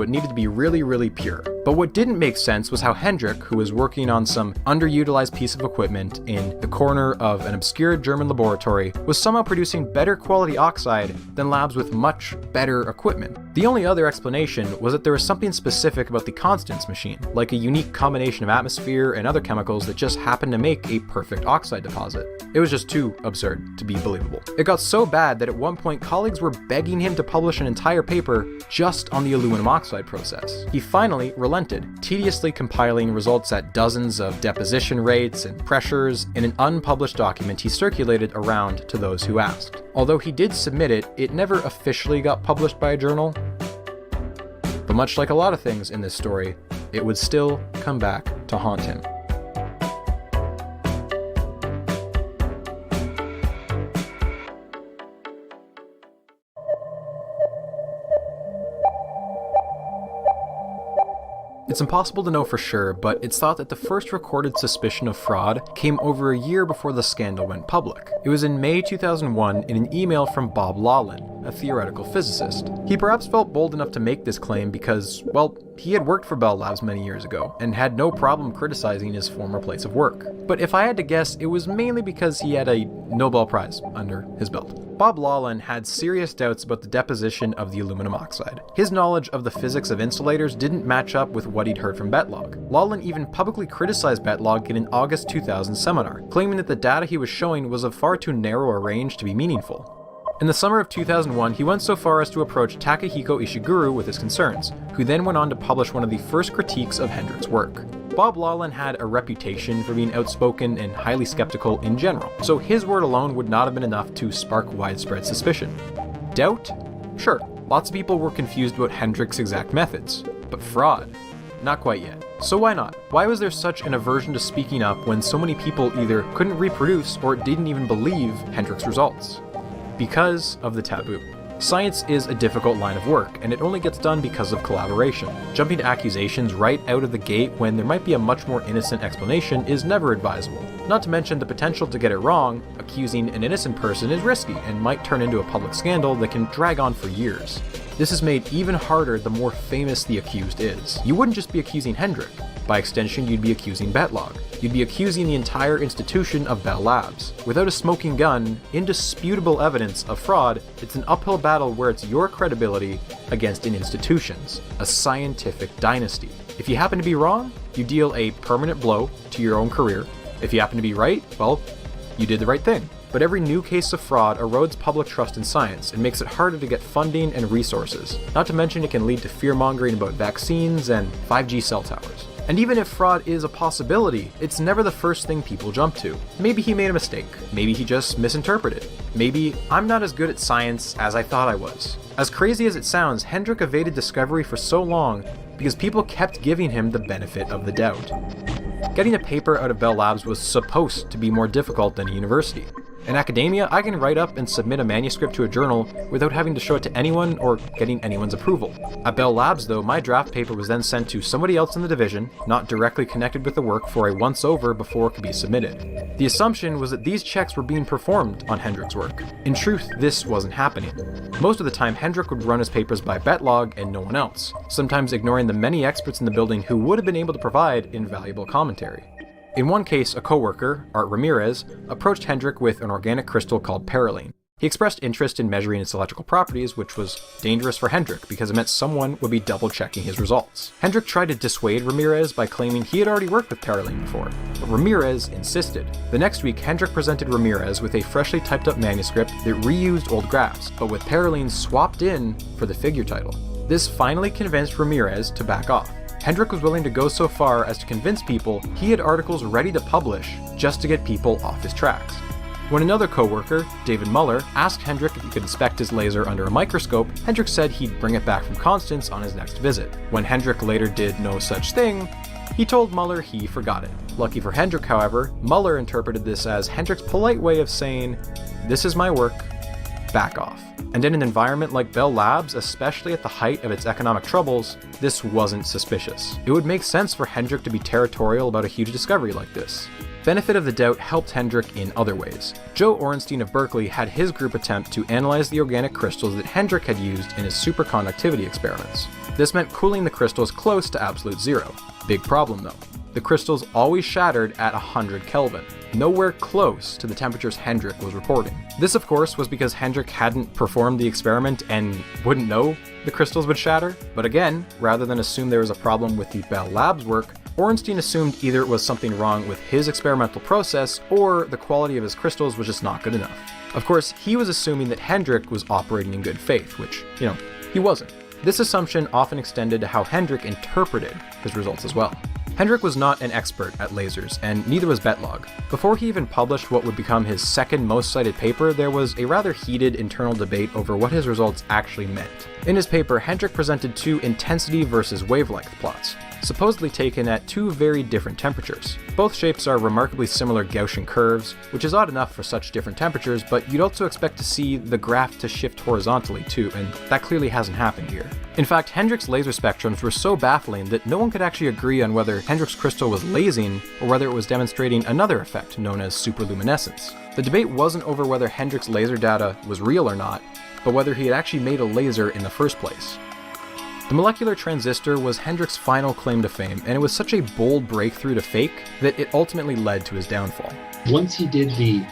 it needed to be really, really pure. But what didn't make sense was how Hendrik, who was working on some underutilized piece of equipment in the corner of an obscure German laboratory, was somehow producing better quality oxide than labs with much better equipment. The only other explanation was that there was something specific about the Constance machine, like a unique combination of atmosphere and other chemicals that just happened to make a perfect oxide deposit. It was just too absurd to be believable. It got so bad that at one point colleagues were begging him to publish an entire paper just on the aluminum oxide process. He finally relented, tediously compiling results at dozens of deposition rates and pressures in an unpublished document he circulated around to those who asked. Although he did submit it, it never officially got published by a journal. But much like a lot of things in this story, it would still come back to haunt him. It's impossible to know for sure, but it's thought that the first recorded suspicion of fraud came over a year before the scandal went public. It was in May 2001 in an email from Bob Lawlin, a theoretical physicist. He perhaps felt bold enough to make this claim because, well, he had worked for Bell Labs many years ago and had no problem criticizing his former place of work. But if I had to guess, it was mainly because he had a Nobel Prize under his belt. Bob Lawlin had serious doubts about the deposition of the aluminum oxide. His knowledge of the physics of insulators didn't match up with what he'd heard from Betlog. Lawlin even publicly criticized Betlog in an August 2000 seminar, claiming that the data he was showing was of far too narrow a range to be meaningful. In the summer of 2001, he went so far as to approach Takehiko Ishiguro with his concerns, who then went on to publish one of the first critiques of Hendrik's work. Bob Lawlin had a reputation for being outspoken and highly skeptical in general, so his word alone would not have been enough to spark widespread suspicion. Doubt? Sure, lots of people were confused about Hendrik's exact methods, but fraud? Not quite yet. So why not? Why was there such an aversion to speaking up when so many people either couldn't reproduce or didn't even believe Hendrik's results? Because of the taboo. Science is a difficult line of work, and it only gets done because of collaboration. Jumping to accusations right out of the gate when there might be a much more innocent explanation is never advisable. Not to mention the potential to get it wrong, accusing an innocent person is risky and might turn into a public scandal that can drag on for years. This is made even harder the more famous the accused is. You wouldn't just be accusing Hendrik. By extension, you'd be accusing Betlog. You'd be accusing the entire institution of Bell Labs. Without a smoking gun, indisputable evidence of fraud, it's an uphill battle where it's your credibility against an institution's, a scientific dynasty. If you happen to be wrong, you deal a permanent blow to your own career. If you happen to be right, well, you did the right thing. But every new case of fraud erodes public trust in science and makes it harder to get funding and resources. Not to mention it can lead to fear-mongering about vaccines and 5G cell towers. And even if fraud is a possibility, it's never the first thing people jump to. Maybe he made a mistake. Maybe he just misinterpreted. Maybe I'm not as good at science as I thought I was. As crazy as it sounds, Hendrik evaded discovery for so long because people kept giving him the benefit of the doubt. Getting a paper out of Bell Labs was supposed to be more difficult than a university. In academia, I can write up and submit a manuscript to a journal without having to show it to anyone or getting anyone's approval. At Bell Labs, though, my draft paper was then sent to somebody else in the division, not directly connected with the work, for a once-over before it could be submitted. The assumption was that these checks were being performed on Hendrik's work. In truth, this wasn't happening. Most of the time, Hendrik would run his papers by Betlog and no one else, sometimes ignoring the many experts in the building who would have been able to provide invaluable commentary. In one case, a coworker, Art Ramirez, approached Hendrik with an organic crystal called Parylene. He expressed interest in measuring its electrical properties, which was dangerous for Hendrik because it meant someone would be double-checking his results. Hendrik tried to dissuade Ramirez by claiming he had already worked with Parylene before, but Ramirez insisted. The next week, Hendrik presented Ramirez with a freshly typed-up manuscript that reused old graphs, but with Parylene swapped in for the figure title. This finally convinced Ramirez to back off. Hendrik was willing to go so far as to convince people he had articles ready to publish just to get people off his tracks. When another co-worker, David Muller, asked Hendrik if he could inspect his laser under a microscope, Hendrik said he'd bring it back from Constance on his next visit. When Hendrik later did no such thing, he told Muller he forgot it. Lucky for Hendrik, however, Muller interpreted this as Hendrik's polite way of saying, "This is my work, back off." And in an environment like Bell Labs, especially at the height of its economic troubles, this wasn't suspicious. It would make sense for Hendrik to be territorial about a huge discovery like this. benefit of the doubt helped Hendrik in other ways. Joe Orenstein of Berkeley had his group attempt to analyze the organic crystals that Hendrik had used in his superconductivity experiments. This meant cooling the crystals close to absolute zero. Big problem though. The crystals always shattered at 100 Kelvin, nowhere close to the temperatures Hendrik was reporting. This of course was because Hendrik hadn't performed the experiment and wouldn't know the crystals would shatter, but again, rather than assume there was a problem with the Bell Labs work, Orenstein assumed either it was something wrong with his experimental process or the quality of his crystals was just not good enough. Of course, he was assuming that Hendrik was operating in good faith, which, he wasn't. This assumption often extended to how Hendrik interpreted his results as well. Hendrik was not an expert at lasers, and neither was Betlog. Before he even published what would become his second most cited paper, there was a rather heated internal debate over what his results actually meant. In his paper, Hendrik presented two intensity versus wavelength plots, supposedly taken at two very different temperatures. Both shapes are remarkably similar Gaussian curves, which is odd enough for such different temperatures, but you'd also expect to see the graph to shift horizontally too, and that clearly hasn't happened here. In fact, Hendrik's laser spectrums were so baffling that no one could actually agree on whether Hendrik's crystal was lasing or whether it was demonstrating another effect known as superluminescence. The debate wasn't over whether Hendrik's laser data was real or not, but whether he had actually made a laser in the first place. The molecular transistor was Hendrik's final claim to fame, and it was such a bold breakthrough to fake that it ultimately led to his downfall. Once he did the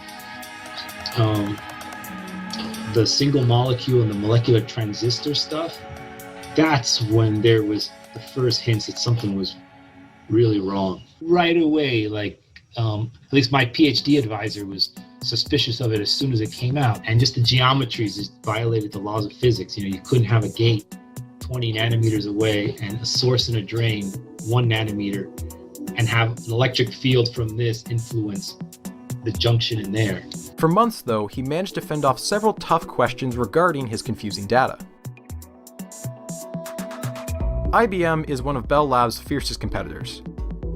single molecule and the molecular transistor stuff, that's when there was the first hints that something was really wrong. Right away, at least my PhD advisor was suspicious of it as soon as it came out, and just the geometries just violated the laws of physics. You couldn't have a gate 20 nanometers away and a source and a drain 1 nanometer and have an electric field from this influence the junction in there. For months though, he managed to fend off several tough questions regarding his confusing data. IBM is one of Bell Labs' fiercest competitors.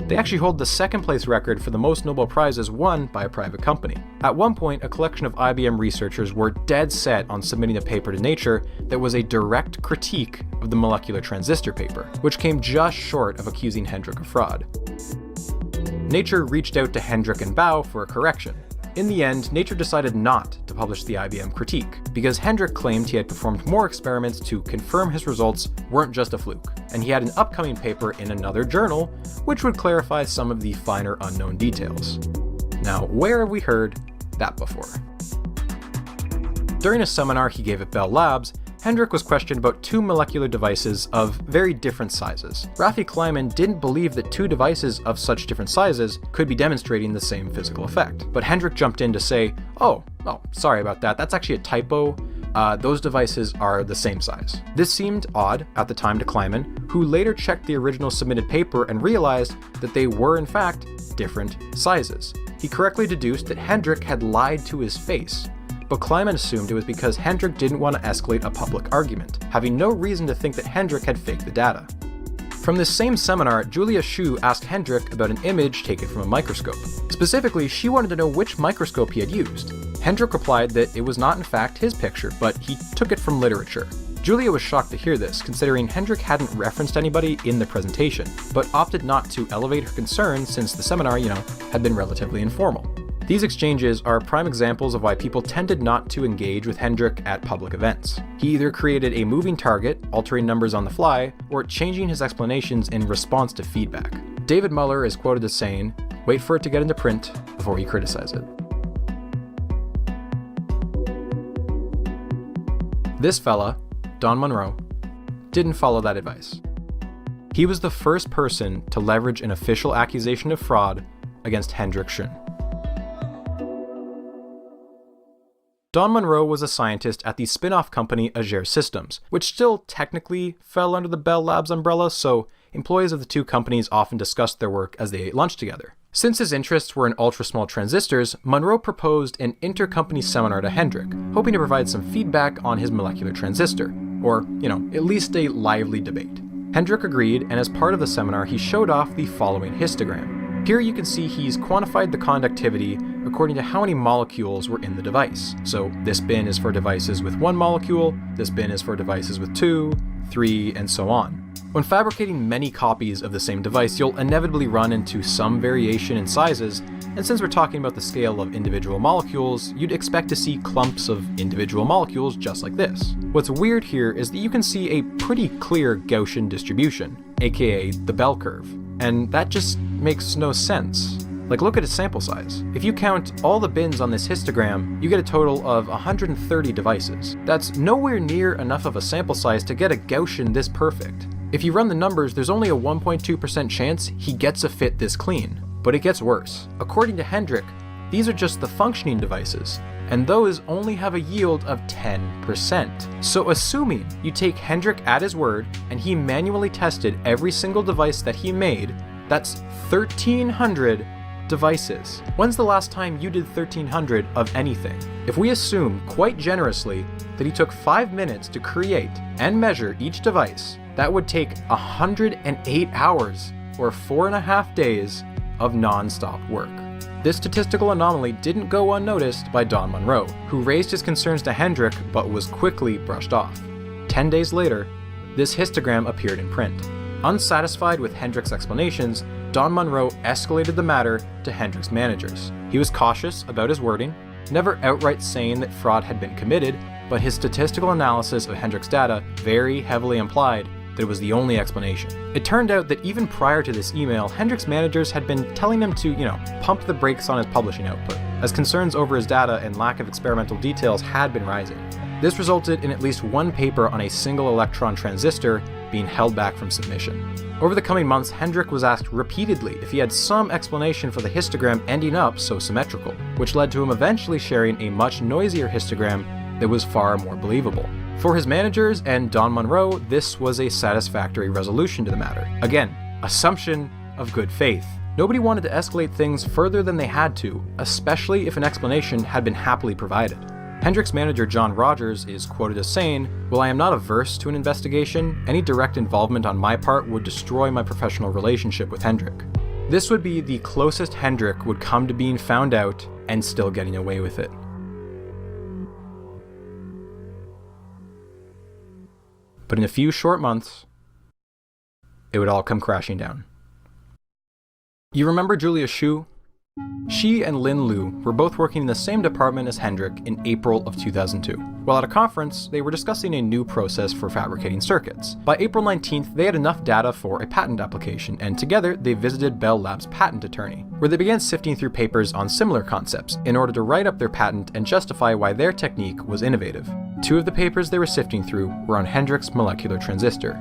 They actually hold the second place record for the most Nobel Prizes won by a private company. At one point, a collection of IBM researchers were dead set on submitting a paper to Nature that was a direct critique of the molecular transistor paper, which came just short of accusing Hendrik of fraud. Nature reached out to Hendrik and Bao for a correction. In the end, Nature decided not to publish the IBM critique, because Hendrik claimed he had performed more experiments to confirm his results weren't just a fluke, and he had an upcoming paper in another journal which would clarify some of the finer unknown details. Now, where have we heard that before? During a seminar he gave at Bell Labs, Hendrik was questioned about two molecular devices of very different sizes. Rafi Kleiman didn't believe that two devices of such different sizes could be demonstrating the same physical effect. But Hendrik jumped in to say, oh, sorry about that, that's actually a typo. Those devices are the same size. This seemed odd at the time to Kleiman, who later checked the original submitted paper and realized that they were in fact different sizes. He correctly deduced that Hendrik had lied to his face, but Kleiman assumed it was because Hendrik didn't want to escalate a public argument, having no reason to think that Hendrik had faked the data. From this same seminar, Julia Shu asked Hendrik about an image taken from a microscope. Specifically, she wanted to know which microscope he had used. Hendrik replied that it was not in fact his picture, but he took it from literature. Julia was shocked to hear this, considering Hendrik hadn't referenced anybody in the presentation, but opted not to elevate her concern since the seminar, had been relatively informal. These exchanges are prime examples of why people tended not to engage with Hendrik at public events. He either created a moving target, altering numbers on the fly, or changing his explanations in response to feedback. David Muller is quoted as saying, "Wait for it to get into print before you criticize it." This fella, Don Monroe, didn't follow that advice. He was the first person to leverage an official accusation of fraud against Hendrik Schön. Don Monroe was a scientist at the spin-off company Agere Systems, which still technically fell under the Bell Labs umbrella, so employees of the two companies often discussed their work as they ate lunch together. Since his interests were in ultra-small transistors, Monroe proposed an inter-company seminar to Hendrik, hoping to provide some feedback on his molecular transistor, or, at least a lively debate. Hendrik agreed, and as part of the seminar, he showed off the following histogram. Here you can see he's quantified the conductivity according to how many molecules were in the device. So this bin is for devices with 1 molecule, this bin is for devices with 2, 3, and so on. When fabricating many copies of the same device, you'll inevitably run into some variation in sizes, and since we're talking about the scale of individual molecules, you'd expect to see clumps of individual molecules just like this. What's weird here is that you can see a pretty clear Gaussian distribution, aka the bell curve, and that just makes no sense. Like, look at its sample size. If you count all the bins on this histogram, you get a total of 130 devices. That's nowhere near enough of a sample size to get a Gaussian this perfect. If you run the numbers, there's only a 1.2% chance he gets a fit this clean. But it gets worse. According to Hendrik, these are just the functioning devices, and those only have a yield of 10%. So assuming you take Hendrik at his word, and he manually tested every single device that he made, that's 1,300 devices. When's the last time you did 1,300 of anything? If we assume, quite generously, that he took 5 minutes to create and measure each device, that would take 108 hours, or 4.5 days, of non-stop work. This statistical anomaly didn't go unnoticed by Don Monroe, who raised his concerns to Hendrik but was quickly brushed off. 10 days later, this histogram appeared in print. Unsatisfied with Hendrik's explanations, Don Monroe escalated the matter to Hendrik's managers. He was cautious about his wording, never outright saying that fraud had been committed, but his statistical analysis of Hendrik's data very heavily implied that it was the only explanation. It turned out that even prior to this email, Hendrik's managers had been telling him to, pump the brakes on his publishing output, as concerns over his data and lack of experimental details had been rising. This resulted in at least one paper on a single electron transistor being held back from submission. Over the coming months, Hendrik was asked repeatedly if he had some explanation for the histogram ending up so symmetrical, which led to him eventually sharing a much noisier histogram that was far more believable. For his managers and Don Monroe, this was a satisfactory resolution to the matter. Again, assumption of good faith. Nobody wanted to escalate things further than they had to, especially if an explanation had been happily provided. Hendrik's manager John Rogers is quoted as saying, "While I am not averse to an investigation, any direct involvement on my part would destroy my professional relationship with Hendrik." This would be the closest Hendrik would come to being found out and still getting away with it. But in a few short months, it would all come crashing down. You remember Julia Shu? She and Lin Lu were both working in the same department as Hendrik in April of 2002. While at a conference, they were discussing a new process for fabricating circuits. By April 19th, they had enough data for a patent application, and together they visited Bell Labs' patent attorney, where they began sifting through papers on similar concepts in order to write up their patent and justify why their technique was innovative. 2 of the papers they were sifting through were on Hendrik's molecular transistor.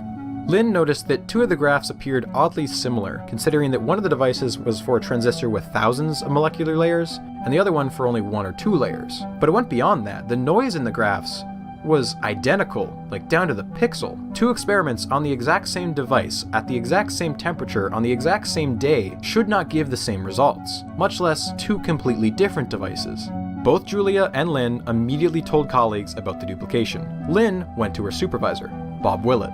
Lin noticed that 2 of the graphs appeared oddly similar, considering that one of the devices was for a transistor with thousands of molecular layers, and the other one for only 1 or 2 layers. But it went beyond that. The noise in the graphs was identical, like down to the pixel. 2 experiments on the exact same device, at the exact same temperature, on the exact same day, should not give the same results, much less 2 completely different devices. Both Julia and Lin immediately told colleagues about the duplication. Lin went to her supervisor, Bob Willett.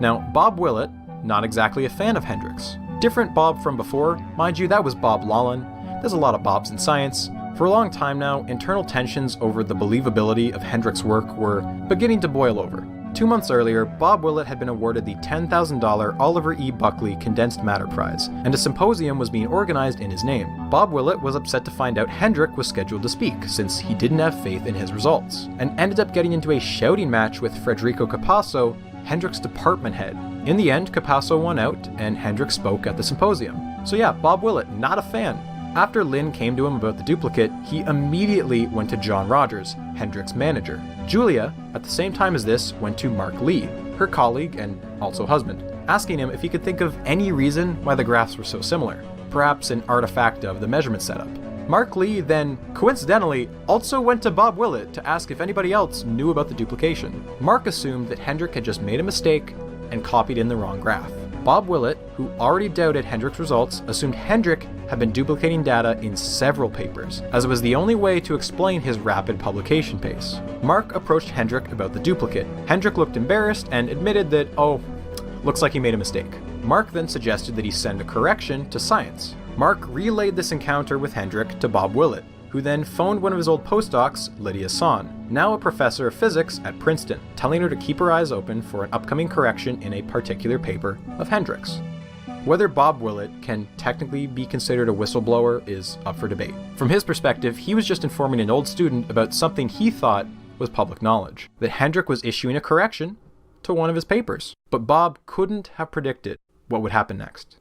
Now, Bob Willett, not exactly a fan of Hendrik's. Different Bob from before, mind you, that was Bob Lawlin. There's a lot of Bobs in science. For a long time now, internal tensions over the believability of Hendrik's work were beginning to boil over. 2 months earlier, Bob Willett had been awarded the $10,000 Oliver E. Buckley Condensed Matter Prize, and a symposium was being organized in his name. Bob Willett was upset to find out Hendrik was scheduled to speak, since he didn't have faith in his results, and ended up getting into a shouting match with Federico Capasso, Hendrik's department head. In the end, Capasso won out, and Hendrik spoke at the symposium. So yeah, Bob Willett, not a fan. After Lin came to him about the duplicate, he immediately went to John Rogers, Hendrik's manager. Julia, at the same time as this, went to Mark Lee, her colleague and also husband, asking him if he could think of any reason why the graphs were so similar, perhaps an artifact of the measurement setup. Mark Lee then, coincidentally, also went to Bob Willett to ask if anybody else knew about the duplication. Mark assumed that Hendrik had just made a mistake and copied in the wrong graph. Bob Willett, who already doubted Hendrik's results, assumed Hendrik had been duplicating data in several papers, as it was the only way to explain his rapid publication pace. Mark approached Hendrik about the duplicate. Hendrik looked embarrassed and admitted that, looks like he made a mistake. Mark then suggested that he send a correction to Science. Mark relayed this encounter with Hendrik to Bob Willett, who then phoned one of his old postdocs, Lydia Sohn, now a professor of physics at Princeton, telling her to keep her eyes open for an upcoming correction in a particular paper of Hendrik's. Whether Bob Willett can technically be considered a whistleblower is up for debate. From his perspective, he was just informing an old student about something he thought was public knowledge, that Hendrik was issuing a correction to one of his papers. But Bob couldn't have predicted what would happen next.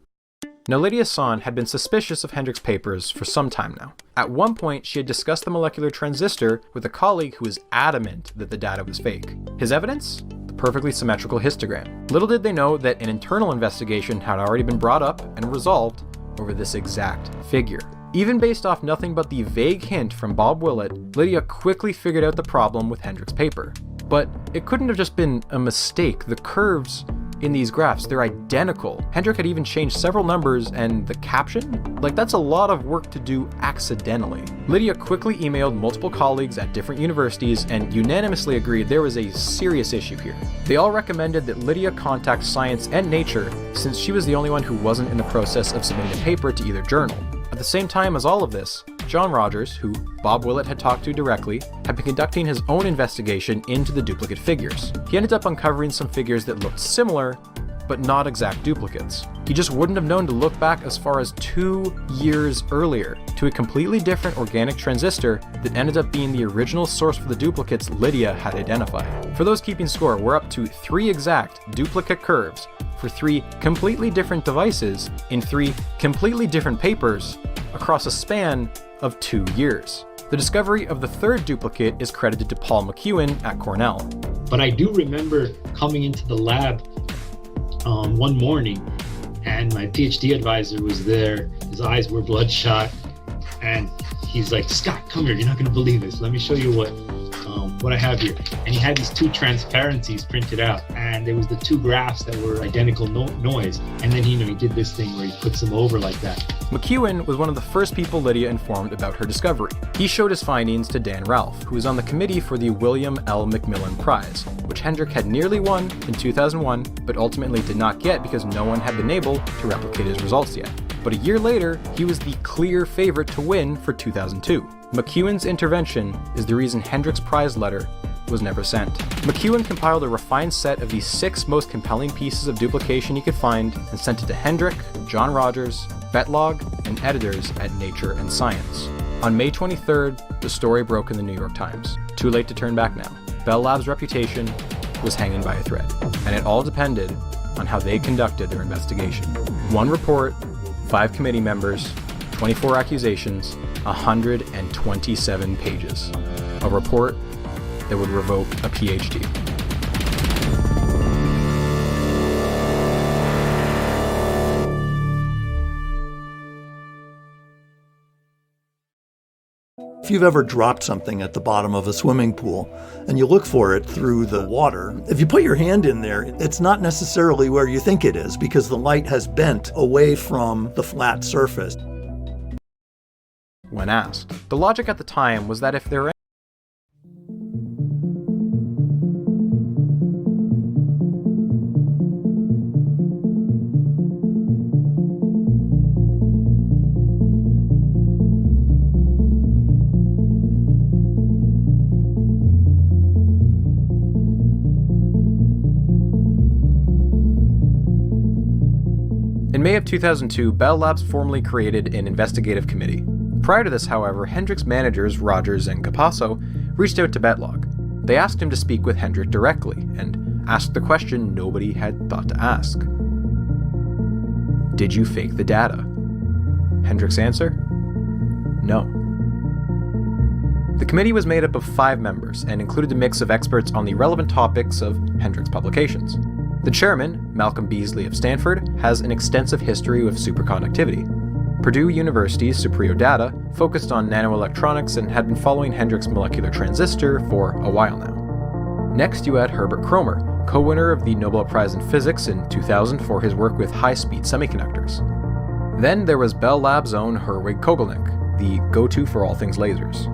Now, Lydia Sohn had been suspicious of Hendrik's papers for some time now. At one point, she had discussed the molecular transistor with a colleague who was adamant that the data was fake. His evidence? The perfectly symmetrical histogram. Little did they know that an internal investigation had already been brought up and resolved over this exact figure. Even based off nothing but the vague hint from Bob Willett, Lydia quickly figured out the problem with Hendrik's paper. But it couldn't have just been a mistake. The curves in these graphs, they're identical. Hendrik had even changed several numbers, and the caption? Like, that's a lot of work to do accidentally. Lydia quickly emailed multiple colleagues at different universities and unanimously agreed there was a serious issue here. They all recommended that Lydia contact Science and Nature, since she was the only one who wasn't in the process of submitting a paper to either journal. At the same time as all of this, John Rogers, who Bob Willett had talked to directly, had been conducting his own investigation into the duplicate figures. He ended up uncovering some figures that looked similar, but not exact duplicates. He just wouldn't have known to look back as far as 2 years earlier to a completely different organic transistor that ended up being the original source for the duplicates Lydia had identified. For those keeping score, we're up to 3 exact duplicate curves for 3 completely different devices in 3 completely different papers across a span of 2 years. The discovery of the 3rd duplicate is credited to Paul McEwen at Cornell. But I do remember coming into the lab one morning, and my PhD advisor was there. His eyes were bloodshot, and he's like, "Scott, come here. You're not going to believe this. Let me show you what I have here." And he had these 2 transparencies printed out, and there was the 2 graphs that were identical noise. And then he did this thing where he puts them over like that. McEwen was one of the first people Lydia informed about her discovery. He showed his findings to Dan Ralph, who was on the committee for the William L. McMillan Prize, which Hendrik had nearly won in 2001, but ultimately did not get because no one had been able to replicate his results yet. But a year later, he was the clear favorite to win for 2002. McEwen's intervention is the reason Hendrik's prize letter was never sent. McEwen compiled a refined set of the 6 most compelling pieces of duplication he could find and sent it to Hendrik, John Rogers, Betlog, and editors at Nature and Science. On May 23rd, the story broke in the New York Times. Too late to turn back now. Bell Lab's reputation was hanging by a thread, and it all depended on how they conducted their investigation. 1 report, 5 committee members, 24 accusations, 127 pages. A report that would revoke a PhD. If you've ever dropped something at the bottom of a swimming pool and you look for it through the water, if you put your hand in there, it's not necessarily where you think it is because the light has bent away from the flat surface. When asked, the logic at the time was that if there were In May of 2002, Bell Labs formally created an investigative committee. Prior to this, however, Hendrik's managers, Rogers and Capasso, reached out to Betlog. They asked him to speak with Hendrik directly, and asked the question nobody had thought to ask. Did you fake the data? Hendrik's answer? No. The committee was made up of 5 members, and included a mix of experts on the relevant topics of Hendrik's publications. The chairman, Malcolm Beasley of Stanford, has an extensive history with superconductivity. Purdue University's Suprio Data focused on nanoelectronics and had been following Hendrik's molecular transistor for a while now. Next, you had Herbert Kromer, co-winner of the Nobel Prize in Physics in 2000 for his work with high-speed semiconductors. Then there was Bell Lab's own Herwig Kogelnik, the go-to for all things lasers.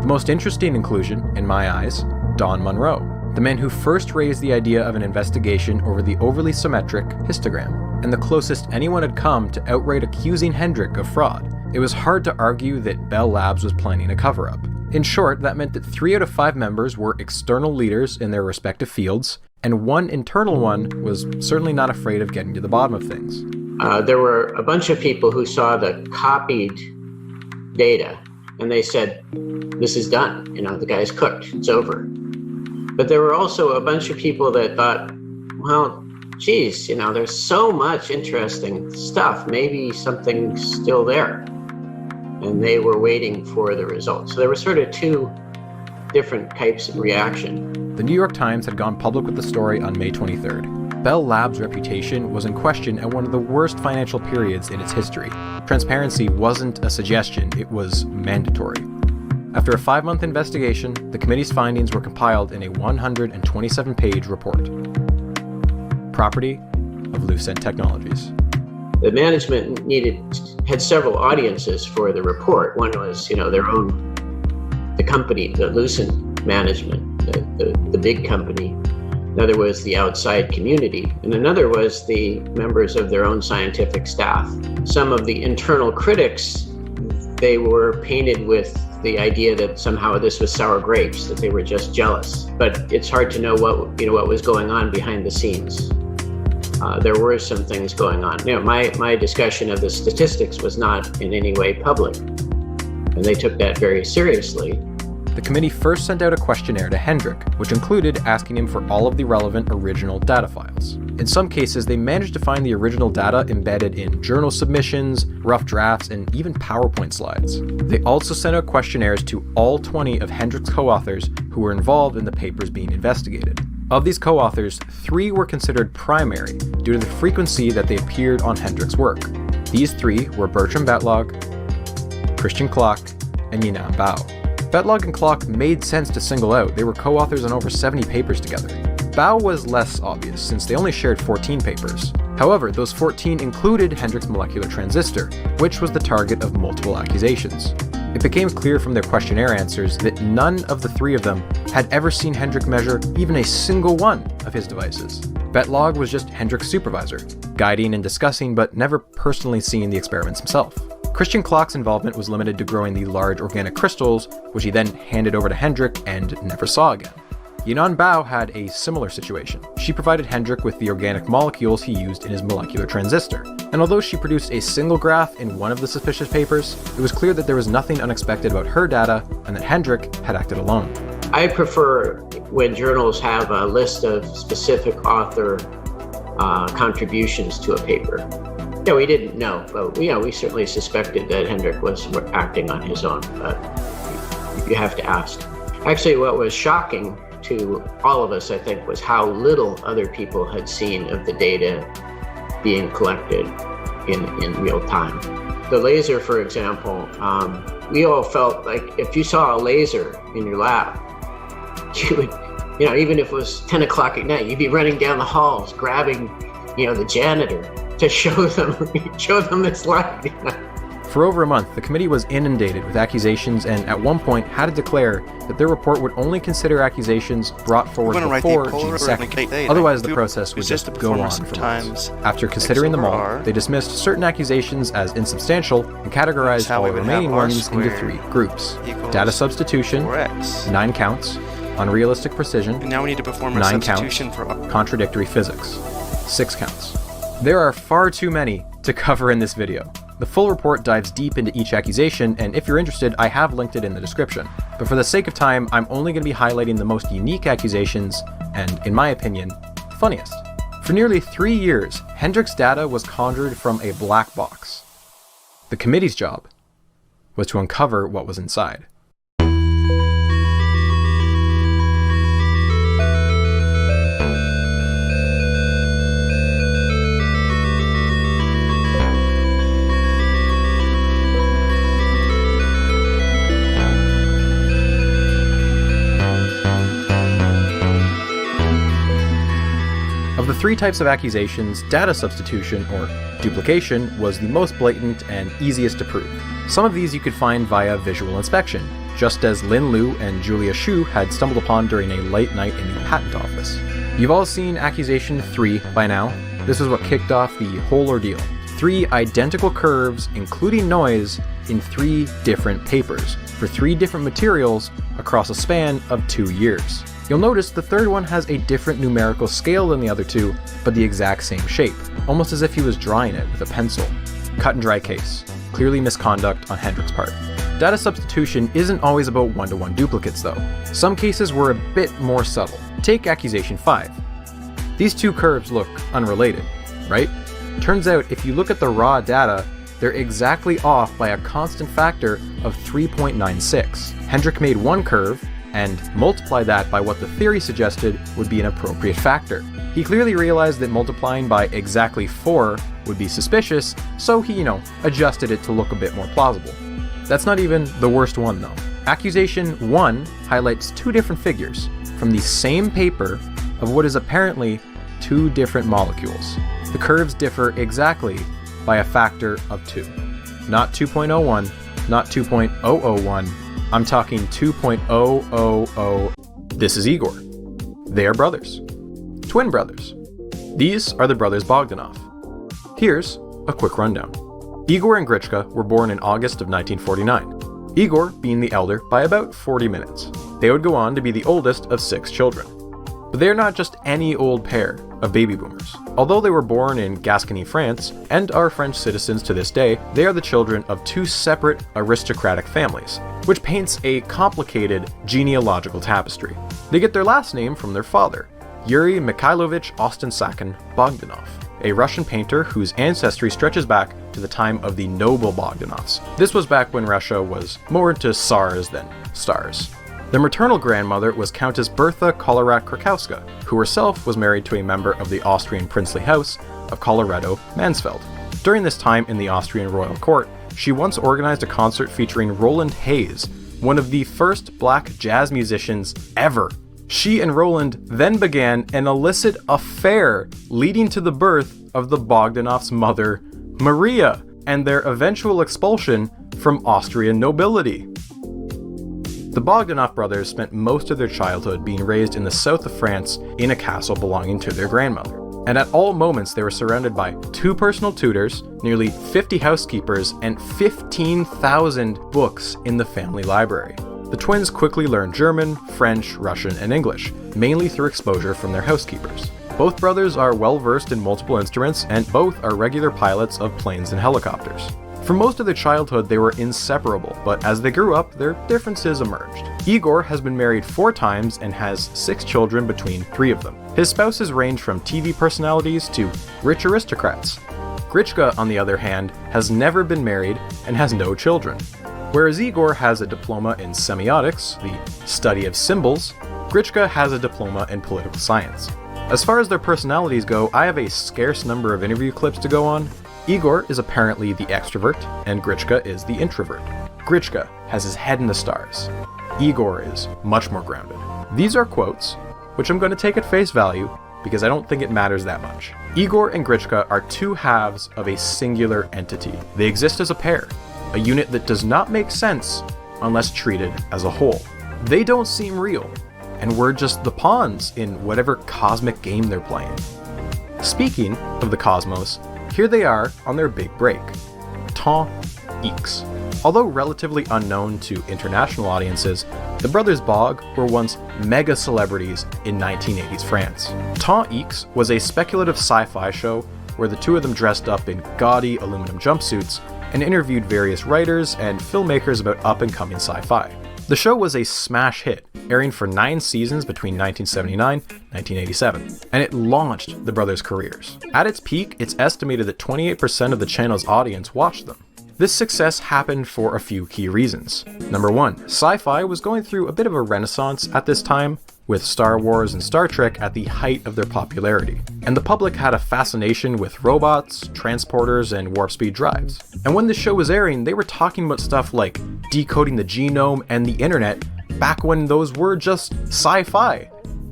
The most interesting inclusion, in my eyes, Don Monroe, the man who first raised the idea of an investigation over the overly symmetric histogram, and the closest anyone had come to outright accusing Hendrik of fraud. It was hard to argue that Bell Labs was planning a cover-up. In short, that meant that 3 out of 5 members were external leaders in their respective fields, and one internal one was certainly not afraid of getting to the bottom of things. There were a bunch of people who saw the copied data, and they said, this is done. The guy's cooked. It's over. But there were also a bunch of people that thought, well, geez, there's so much interesting stuff. Maybe something's still there. And they were waiting for the results. So there were sort of 2 different types of reaction. The New York Times had gone public with the story on May 23rd. Bell Labs' reputation was in question at one of the worst financial periods in its history. Transparency wasn't a suggestion, it was mandatory. After a 5-month investigation, the committee's findings were compiled in a 127-page report. Property of Lucent Technologies. The management had several audiences for the report. One was, their own, the company, the Lucent management, the big company. Another was the outside community, and another was the members of their own scientific staff. Some of the internal critics, they were painted with the idea that somehow this was sour grapes, that they were just jealous. But it's hard to know what was going on behind the scenes. There were some things going on. My discussion of the statistics was not in any way public, and they took that very seriously. The committee first sent out a questionnaire to Hendrik, which included asking him for all of the relevant original data files. In some cases, they managed to find the original data embedded in journal submissions, rough drafts, and even PowerPoint slides. They also sent out questionnaires to all 20 of Hendrik's co-authors who were involved in the papers being investigated. Of these co-authors, 3 were considered primary due to the frequency that they appeared on Hendrik's work. These 3 were Bertram Batlogg, Christian Kloc, and Yinan Bao. Batlogg and Kloc made sense to single out. They were co-authors on over 70 papers together. Bao was less obvious, since they only shared 14 papers. However, those 14 included Hendrik's molecular transistor, which was the target of multiple accusations. It became clear from their questionnaire answers that none of the 3 of them had ever seen Hendrik measure even a single one of his devices. Batlogg was just Hendrik's supervisor, guiding and discussing, but never personally seeing the experiments himself. Christian Kloc's involvement was limited to growing the large organic crystals, which he then handed over to Hendrik and never saw again. Yinan Bao had a similar situation. She provided Hendrik with the organic molecules he used in his molecular transistor, and although she produced a single graph in one of the suspicious papers, it was clear that there was nothing unexpected about her data and that Hendrik had acted alone. I prefer when journals have a list of specific author contributions to a paper. We didn't know, but we certainly suspected that Hendrik was acting on his own, but you have to ask. Actually, what was shocking to all of us, I think, was how little other people had seen of the data being collected in real time. The laser, for example, we all felt like if you saw a laser in your lab, you would, even if it was 10 o'clock at night, you'd be running down the halls, grabbing, the janitor to show them this light. For over a month, the committee was inundated with accusations and at one point had to declare that their report would only consider accusations brought forward before June 2nd. Otherwise, the process would just go on for months. After considering them all, they dismissed certain accusations as insubstantial and categorized all the remaining ones into 3 groups: data substitution, 9 counts; unrealistic precision, and now we need to perform a 9 substitution counts; for contradictory physics, 6 counts. There are far too many to cover in this video. The full report dives deep into each accusation, and if you're interested, I have linked it in the description. But for the sake of time, I'm only going to be highlighting the most unique accusations, and in my opinion, funniest. For nearly 3 years, Hendrik's data was conjured from a black box. The committee's job was to uncover what was inside. Of the 3 types of accusations, data substitution, or duplication, was the most blatant and easiest to prove. Some of these you could find via visual inspection, just as Lin Lu and Julia Shu had stumbled upon during a late night in the patent office. You've all seen accusation 3 by now. This is what kicked off the whole ordeal. 3 identical curves, including noise, in 3 different papers, for 3 different materials across a span of 2 years. You'll notice the third one has a different numerical scale than the other 2, but the exact same shape, almost as if he was drawing it with a pencil. Cut and dry case. Clearly misconduct on Hendrik's part. Data substitution isn't always about one-to-one duplicates though. Some cases were a bit more subtle. Take accusation 5. These 2 curves look unrelated, right? Turns out if you look at the raw data, they're exactly off by a constant factor of 3.96. Hendrik made one curve and multiplied that by what the theory suggested would be an appropriate factor. He clearly realized that multiplying by exactly 4 would be suspicious, so he, adjusted it to look a bit more plausible. That's not even the worst one though. Accusation 1 highlights 2 different figures from the same paper of what is apparently 2 different molecules. The curves differ exactly by a factor of 2. Not 2.01, not 2.001, I'm talking 2.000. This is Igor. They are brothers. Twin brothers. These are the brothers Bogdanov. Here's a quick rundown. Igor and Grichka were born in August of 1949, Igor being the elder by about 40 minutes. They would go on to be the oldest of 6 children. But they are not just any old pair of baby boomers. Although they were born in Gascony, France, and are French citizens to this day, they are the children of 2 separate aristocratic families, which paints a complicated genealogical tapestry. They get their last name from their father, Yuri Mikhailovich Ostensakin Bogdanov, a Russian painter whose ancestry stretches back to the time of the noble Bogdanovs. This was back when Russia was more into Tsars than stars. Their maternal grandmother was Countess Bertha Collerat-Krakowska, who herself was married to a member of the Austrian princely house of Colloredo-Mansfeld. During this time in the Austrian royal court, she once organized a concert featuring Roland Hayes, one of the first black jazz musicians ever. She and Roland then began an illicit affair leading to the birth of the Bogdanovs' mother, Maria, and their eventual expulsion from Austrian nobility. The Bogdanov brothers spent most of their childhood being raised in the south of France in a castle belonging to their grandmother. And at all moments they were surrounded by 2 personal tutors, nearly 50 housekeepers, and 15,000 books in the family library. The twins quickly learned German, French, Russian, and English, mainly through exposure from their housekeepers. Both brothers are well versed in multiple instruments, and both are regular pilots of planes and helicopters. For most of their childhood, they were inseparable, but as they grew up, their differences emerged. Igor has been married 4 times and has 6 children between 3 of them. His spouses range from TV personalities to rich aristocrats. Grichka, on the other hand, has never been married and has no children. Whereas Igor has a diploma in semiotics, the study of symbols, Grichka has a diploma in political science. As far as their personalities go, I have a scarce number of interview clips to go on. Igor is apparently the extrovert, and Grichka is the introvert. Grichka has his head in the stars. Igor is much more grounded. These are quotes, which I'm going to take at face value because I don't think it matters that much. Igor and Grichka are 2 halves of a singular entity. They exist as a pair, a unit that does not make sense unless treated as a whole. They don't seem real, and we're just the pawns in whatever cosmic game they're playing. Speaking of the cosmos, here they are on their big break. Tant X. Although relatively unknown to international audiences, the brothers Bog were once mega celebrities in 1980s France. Tant X was a speculative sci-fi show where the 2 of them dressed up in gaudy aluminum jumpsuits and interviewed various writers and filmmakers about up-and-coming sci-fi. The show was a smash hit, airing for 9 seasons between 1979 and 1987, and it launched the brothers' careers. At its peak, it's estimated that 28% of the channel's audience watched them. This success happened for a few key reasons. Number 1, sci-fi was going through a bit of a renaissance at this time, with Star Wars and Star Trek at the height of their popularity. And the public had a fascination with robots, transporters, and warp-speed drives. And when the show was airing, they were talking about stuff like decoding the genome and the internet back when those were just sci-fi.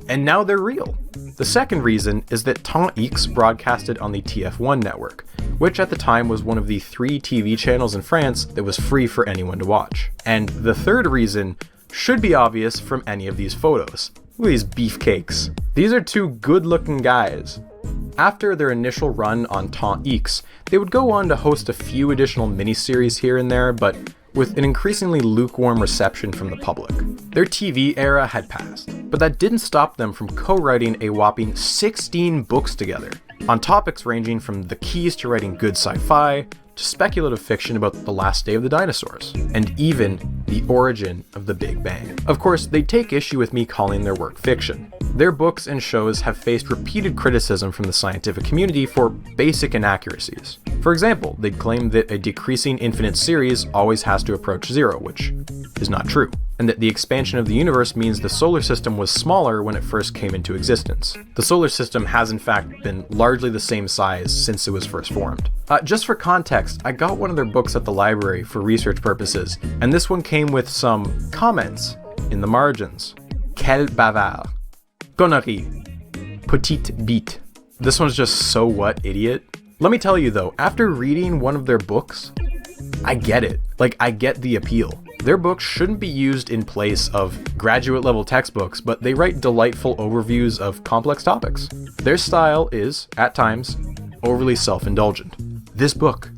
And now they're real. The second reason is that Tant X broadcasted on the TF1 network, which at the time was one of the 3 TV channels in France that was free for anyone to watch. And the third reason should be obvious from any of these photos. Look at these beefcakes. These are 2 good-looking guys. After their initial run on Temps X, they would go on to host a few additional miniseries here and there, but with an increasingly lukewarm reception from the public. Their TV era had passed, but that didn't stop them from co-writing a whopping 16 books together, on topics ranging from the keys to writing good sci-fi, to speculative fiction about the last day of the dinosaurs, and even the origin of the Big Bang. Of course, they take issue with me calling their work fiction. Their books and shows have faced repeated criticism from the scientific community for basic inaccuracies. For example, they'd claim that a decreasing infinite series always has to approach zero, which is not true, and that the expansion of the universe means the solar system was smaller when it first came into existence. The solar system has in fact been largely the same size since it was first formed. Just for context, I got one of their books at the library for research purposes, and this one came with some comments in the margins. Quel bavard. Connerie. Petite bite. This one's just so what, idiot? Let me tell you though, after reading one of their books, I get it. Like, I get the appeal. Their books shouldn't be used in place of graduate level textbooks, but they write delightful overviews of complex topics. Their style is, at times, overly self-indulgent. This book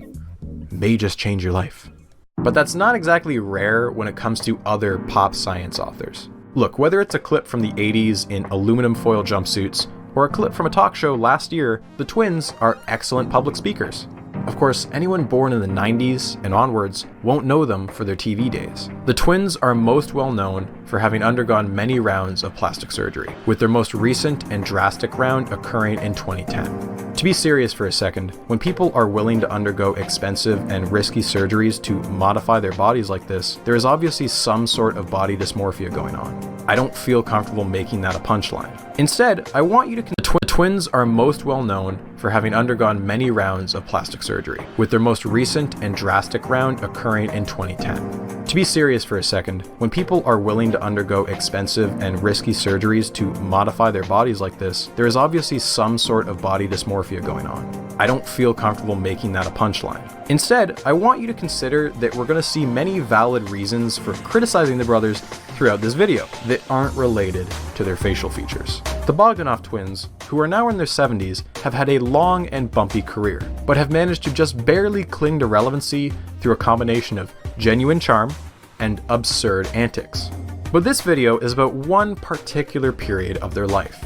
may just change your life. But that's not exactly rare when it comes to other pop science authors. Look, whether it's a clip from the 80s in aluminum foil jumpsuits, or a clip from a talk show last year, the twins are excellent public speakers. Of course, anyone born in the 90s and onwards won't know them for their TV days. The twins are most well known for having undergone many rounds of plastic surgery, with their most recent and drastic round occurring in 2010. To be serious for a second, when people are willing to undergo expensive and risky surgeries to modify their bodies like this, there is obviously some sort of body dysmorphia going on. I don't feel comfortable making that a punchline. Instead, I want you to the twins are most well known for having undergone many rounds of plastic surgery, with their most recent and drastic round occurring in 2010. To be serious for a second, when people are willing to undergo expensive and risky surgeries to modify their bodies like this, there is obviously some sort of body dysmorphia going on. I don't feel comfortable making that a punchline. Instead, I want you to consider that we're going to see many valid reasons for criticizing the brothers throughout this video that aren't related to their facial features. The Bogdanov twins, who are now in their 70s, have had a long and bumpy career, but have managed to just barely cling to relevancy through a combination of genuine charm and absurd antics. But this video is about one particular period of their life.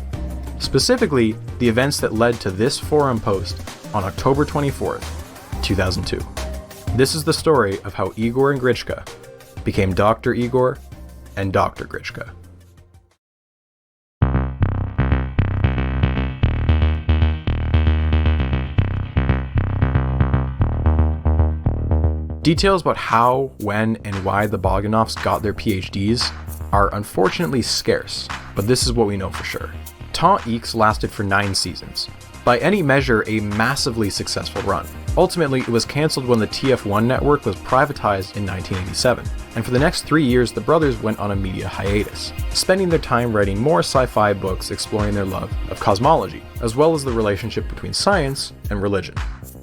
Specifically, the events that led to this forum post on October 24th, 2002. This is the story of how Igor and Grichka became Dr. Igor and Dr. Grichka. Details about how, when, and why the Bogdanovs got their PhDs are unfortunately scarce, but this is what we know for sure. Temps X lasted for 9 seasons. By any measure, a massively successful run. Ultimately, it was cancelled when the TF1 network was privatized in 1987, and for the next 3 years the brothers went on a media hiatus, spending their time writing more sci-fi books exploring their love of cosmology, as well as the relationship between science and religion.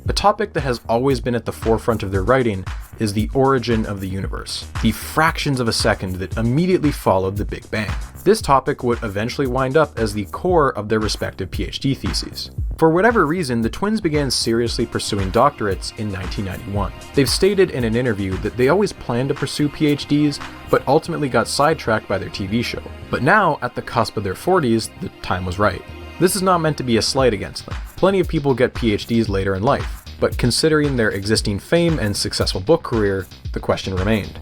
A topic that has always been at the forefront of their writing is the origin of the universe, the fractions of a second that immediately followed the Big Bang. This topic would eventually wind up as the core of their respective PhD theses. For whatever reason, the twins began seriously pursuing doctorates in 1991. They've stated in an interview that they always planned to pursue PhDs, but ultimately got sidetracked by their TV show. But now, at the cusp of their 40s, the time was right. This is not meant to be a slight against them. Plenty of people get PhDs later in life, but considering their existing fame and successful book career, the question remained,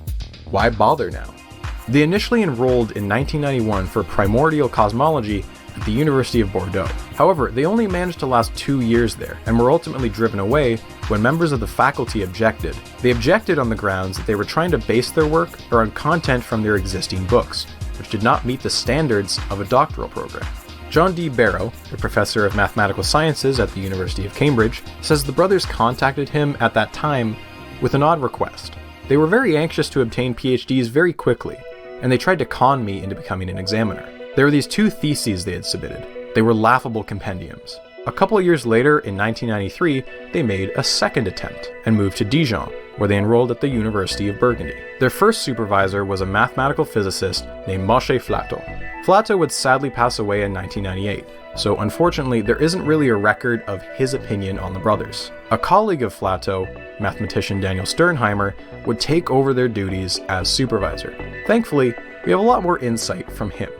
why bother now? They initially enrolled in 1991 for primordial cosmology at the University of Bordeaux. However, they only managed to last 2 years there, and were ultimately driven away when members of the faculty objected. They objected on the grounds that they were trying to base their work on content from their existing books, which did not meet the standards of a doctoral program. John D. Barrow, a professor of mathematical sciences at the University of Cambridge, says the brothers contacted him at that time with an odd request. They were very anxious to obtain PhDs very quickly, and they tried to con me into becoming an examiner. There were these 2 theses they had submitted. They were laughable compendiums. A couple of years later, in 1993, they made a second attempt and moved to Dijon, where they enrolled at the University of Burgundy. Their first supervisor was a mathematical physicist named Moshe Flato. Flato would sadly pass away in 1998, so unfortunately there isn't really a record of his opinion on the brothers. A colleague of Flatto, mathematician Daniel Sternheimer, would take over their duties as supervisor. Thankfully, we have a lot more insight from him.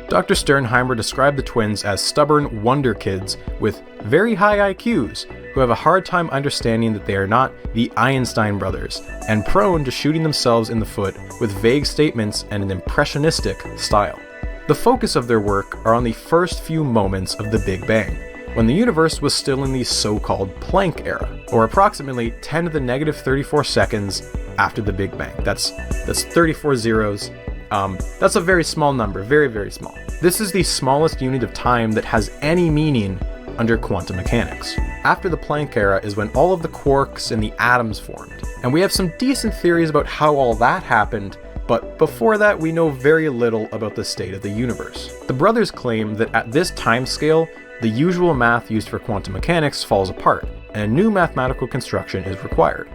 Dr. Sternheimer described the twins as stubborn wonder kids with very high IQs who have a hard time understanding that they are not the Einstein brothers and prone to shooting themselves in the foot with vague statements and an impressionistic style. The focus of their work are on the first few moments of the Big Bang, when the universe was still in the so-called Planck era, or approximately 10 to the negative 34 seconds after the Big Bang. That's 34 zeros. That's a very small number, very, very small. This is the smallest unit of time that has any meaning under quantum mechanics. After the Planck era is when all of the quarks and the atoms formed, and we have some decent theories about how all that happened, but before that we know very little about the state of the universe. The brothers claim that at this time scale, the usual math used for quantum mechanics falls apart, and a new mathematical construction is required.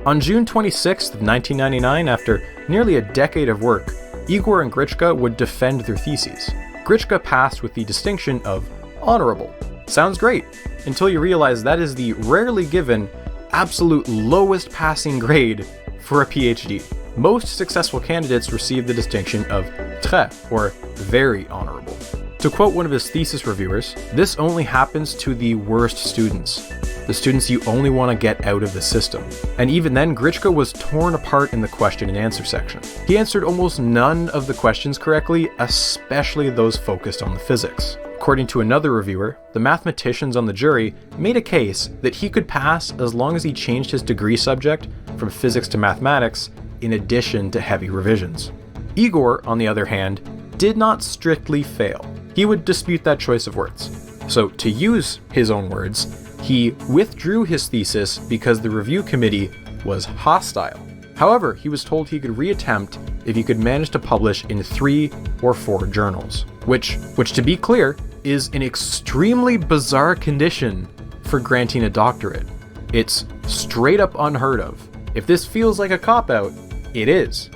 On June 26th of 1999, after nearly a decade of work, Igor and Grichka would defend their theses. Grichka passed with the distinction of honorable. Sounds great, until you realize that is the rarely given, absolute lowest passing grade for a PhD. Most successful candidates receive the distinction of très, or very honorable. To quote one of his thesis reviewers, this only happens to the worst students. The students you only want to get out of the system. And even then, Grichka was torn apart in the question and answer section. He answered almost none of the questions correctly, especially those focused on the physics. According to another reviewer, the mathematicians on the jury made a case that he could pass as long as he changed his degree subject from physics to mathematics, in addition to heavy revisions. Igor, on the other hand, did not strictly fail. He would dispute that choice of words. So, to use his own words, he withdrew his thesis because the review committee was hostile. However, he was told he could reattempt if he could manage to publish in 3 or 4 journals, which to be clear, is an extremely bizarre condition for granting a doctorate. It's straight up unheard of. If this feels like a cop-out, it is.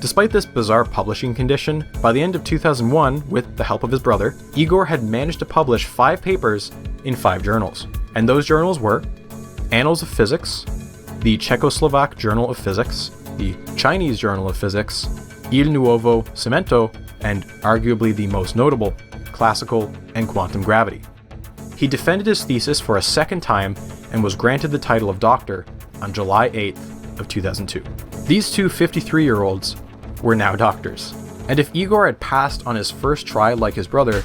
Despite this bizarre publishing condition, by the end of 2001, with the help of his brother, Igor had managed to publish 5 papers in 5 journals. And those journals were Annals of Physics, the Czechoslovak Journal of Physics, the Chinese Journal of Physics, Il Nuovo Cemento, and arguably the most notable, Classical and Quantum Gravity. He defended his thesis for a second time and was granted the title of doctor on July 8th of 2002. These two 53-year-olds were now doctors. And if Igor had passed on his first try like his brother,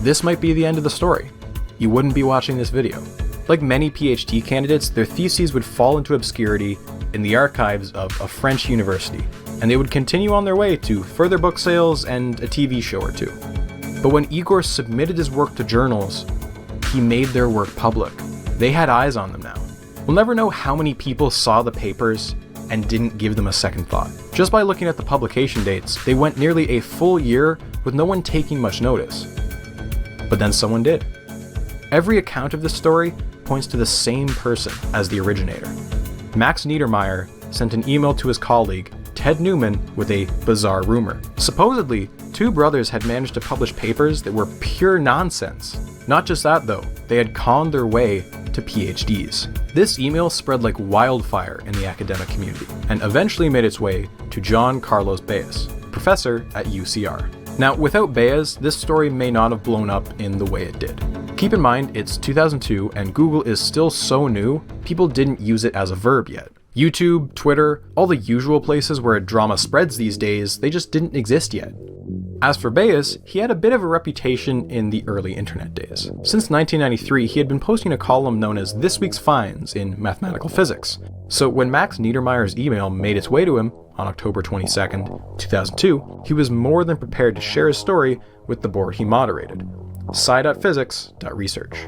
this might be the end of the story. You wouldn't be watching this video. Like many PhD candidates, their theses would fall into obscurity in the archives of a French university, and they would continue on their way to further book sales and a TV show or two. But when Igor submitted his work to journals, he made their work public. They had eyes on them now. We'll never know how many people saw the papers and didn't give them a second thought. Just by looking at the publication dates, they went nearly a full year with no one taking much notice. But then someone did. Every account of this story points to the same person as the originator. Max Niedermeyer sent an email to his colleague, Ted Newman, with a bizarre rumor. Supposedly, 2 brothers had managed to publish papers that were pure nonsense. Not just that though, they had conned their way to PhDs. This email spread like wildfire in the academic community, and eventually made its way to John Carlos Baez, professor at UCR. Now, without Baez, this story may not have blown up in the way it did. Keep in mind, it's 2002 and Google is still so new, people didn't use it as a verb yet. YouTube, Twitter, all the usual places where drama spreads these days, they just didn't exist yet. As for Baez, he had a bit of a reputation in the early internet days. Since 1993, he had been posting a column known as This Week's Finds in Mathematical Physics. So when Max Niedermeyer's email made its way to him on October 22nd, 2002, he was more than prepared to share his story with the board he moderated, sci.physics.research.